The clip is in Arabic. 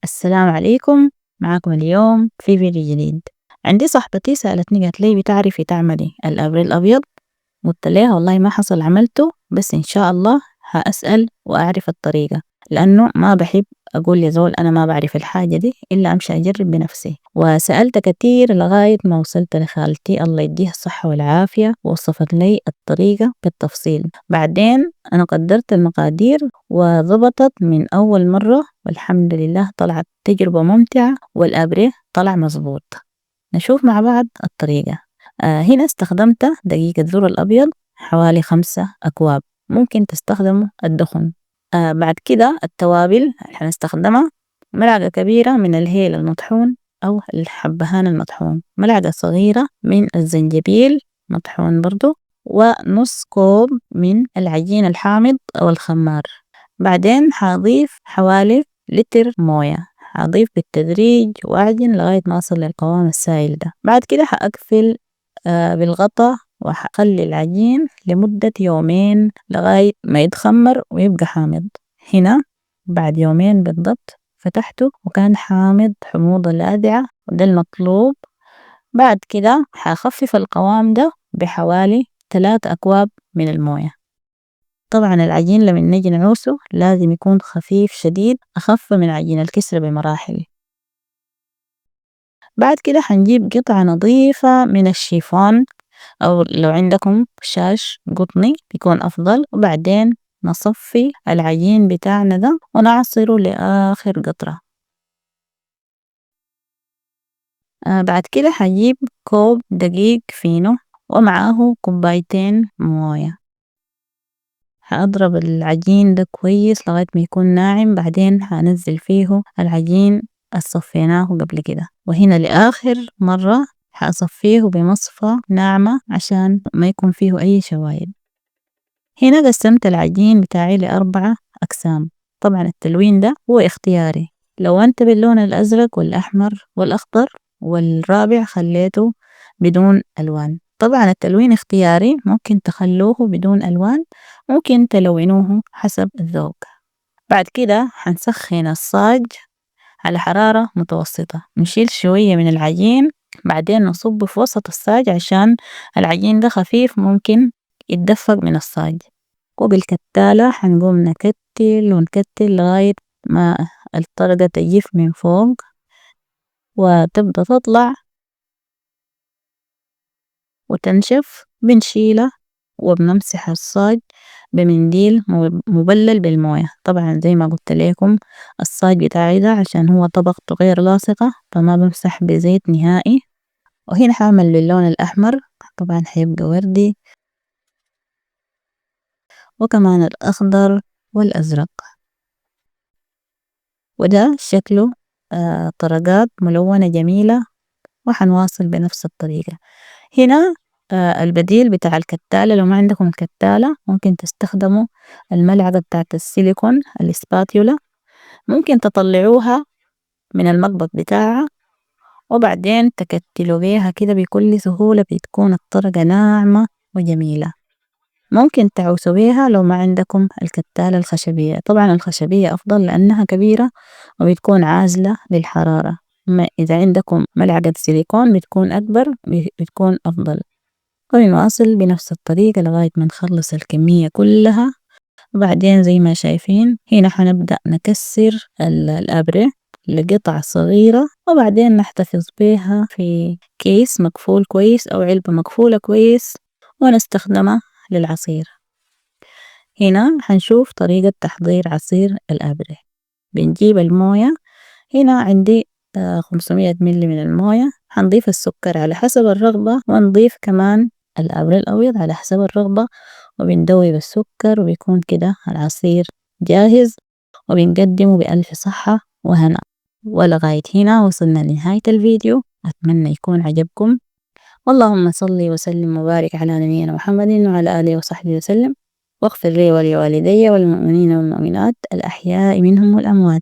السلام عليكم. معاكم اليوم في فيديو جديد. عندي صاحبتي سألتني قالت لي بتعرفي تعملي الأبر الأبيض؟ قلت لها والله ما حصل عملته، بس إن شاء الله هأسأل وأعرف الطريقة، لأنه ما بحب أقول لزول أنا ما بعرف الحاجة دي إلا أمشي أجرب بنفسي. وسألت كتير لغاية ما وصلت لخالتي الله يديها الصحة والعافية، ووصفت لي الطريقة بالتفصيل. بعدين أنا قدرت المقادير وضبطت من أول مرة، والحمد لله طلعت تجربة ممتعة والأبريح طلع مظبوط. نشوف مع بعض الطريقة. هنا استخدمت دقيق الذرة الأبيض حوالي 5 أكواب، ممكن تستخدموا الدخن. بعد كده التوابل اللي حنستخدمها: ملعقة كبيرة من الهيل المطحون أو الحبهان المطحون، ملعقة صغيرة من الزنجبيل مطحون برضو، ونص كوب من العجين الحامض أو الخمار. بعدين حاضيف حوالي لتر موية، حضيف بالتدريج وأعجن لغاية ما أصل للقوام السائل ده. بعد كده حأقفل بالغطا وحخلي العجين لمدة يومين لغاية ما يتخمر ويبقى حامض. هنا بعد يومين بالضبط فتحته وكان حامض حموضة لاذعة، وده المطلوب. بعد كده حخفف القوام ده بحوالي 3 أكواب من الموية. طبعا العجين لما نجي نعوسه لازم يكون خفيف شديد، أخف من عجين الكسرة بمراحل. بعد كده حنجيب قطعة نظيفة من الشيفون، أو لو عندكم شاش قطني بيكون أفضل، وبعدين نصفي العجين بتاعنا ده ونعصره لآخر قطرة. بعد كده حجيب كوب دقيق فينو ومعاه كوبايتين موية. حأضرب العجين ده كويس لغاية ما يكون ناعم، بعدين حنزل فيه العجين الصفيناه قبل كده، وهنا لآخر مرة حأصفيه بمصفى ناعمة عشان ما يكون فيه أي شوايب. هنا قسمت العجين بتاعي ل4 أقسام. طبعا التلوين ده هو اختياري، لو أنت باللون الأزرق والأحمر والأخضر، والرابع خليته بدون ألوان. طبعا التلوين اختياري، ممكن تخلوه بدون ألوان، ممكن تلونوه حسب الذوق. بعد كده حنسخن الصاج على حرارة متوسطة، نشيل شوية من العجين، بعدين نصب في وسط الصاج عشان العجين ده خفيف ممكن يتدفق من الصاج. وبالكتالة حنقوم نكتل ونكتل لغاية ما الطرقة تجف من فوق وتبدأ تطلع وتنشف. بنشيلها وبنمسح الصاج بمنديل مبلل بالموية. طبعا زي ما قلت لكم الصاج بتاعي ده عشان هو طبقته غير لاصقة فما بمسح بزيت نهائي. وهنا حعمل باللون الأحمر، طبعا حيبقى وردي، وكمان الأخضر والأزرق، وده شكله طرقات ملونة جميلة. وحنواصل بنفس الطريقة. هنا البديل بتاع الكتالة، لو ما عندكم الكتالة ممكن تستخدموا الملعقة بتاعت السيليكون الاسباتيولا، ممكن تطلعوها من المقبض بتاعها وبعدين تكتلوا بيها كده بكل سهولة، بتكون الطرقة ناعمة وجميلة. ممكن تعوسوا بيها لو ما عندكم الكتالة الخشبية، طبعا الخشبية أفضل لأنها كبيرة وبتكون عازلة للحرارة. ما إذا عندكم ملعقة سيليكون بتكون أكبر بتكون أفضل. ونواصل بنفس الطريقة لغاية ما نخلص الكمية كلها. وبعدين زي ما شايفين هنا حنبدأ نكسر الأبرة لقطع صغيرة، وبعدين نحتفظ بيها في كيس مقفول كويس أو علبة مقفولة كويس ونستخدمها للعصير. هنا حنشوف طريقة تحضير عصير الأبرة. بنجيب الموية، هنا عندي 500 ملي من الموية. حنضيف السكر على حسب الرغبة، ونضيف كمان الأبر الأبيض على حسب الرغبة، وبندوب السكر وبيكون كده العصير جاهز، وبنقدمه بألف صحة وهنا. ولغاية هنا وصلنا لنهاية الفيديو، أتمنى يكون عجبكم. اللهم صل وسلم وبارك على نبينا محمد وعلى آله وصحبه وسلم، واغفر لي ولوالدي والمؤمنين والمؤمنات الأحياء منهم والأموات.